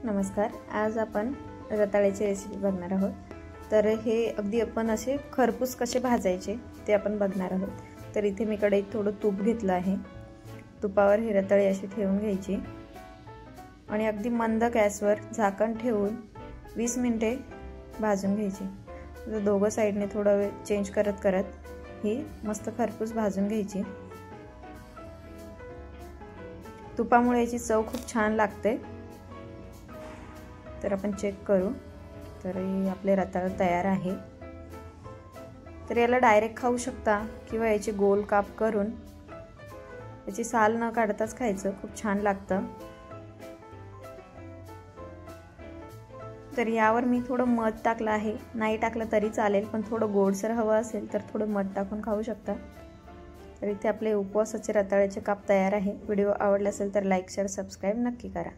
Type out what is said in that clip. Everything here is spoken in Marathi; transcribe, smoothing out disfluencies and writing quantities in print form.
नमस्कार। आज आपण रताळ्याची रेसिपी बघणार आहोत। तर हे अगदी आपण असे खरपूस कसे भाजायचे ते आपण बघणार आहोत। तर इथे मी कढईत थोडं तूप घेतलं आहे। तुपावर हे रताळे असे ठेवून घ्यायचे आणि अगदी मंद गॅसवर झाकण ठेवून 20 मिनिटे भाजून घ्यायचे। तर दोघं साइडने थोडा वेळ चेंज करत ही मस्त खरपूस भाजून घ्यायची। तुपामुळे याची चव खूप छान लागते। तर आपण चेक करू। तर आपले रताळे तयार आहे। तर याला डायरेक्ट खाऊ शकता किंवा याचे गोल काप करून याची साल न काढताच खायचं, खूप छान लागतं। तर यावर मी थोडं मध टाकलं आहे, नाही टाकलं तरी चालेल, पण थोडं गोडसर हवं असेल तर थोडं मध टाकून खाऊ शकता। तर इथे आपले उपवासाचे रताळ्याचे काप तयार आहे। व्हिडिओ आवडला असेल तर लाईक शेअर सबस्क्राइब नक्की करा।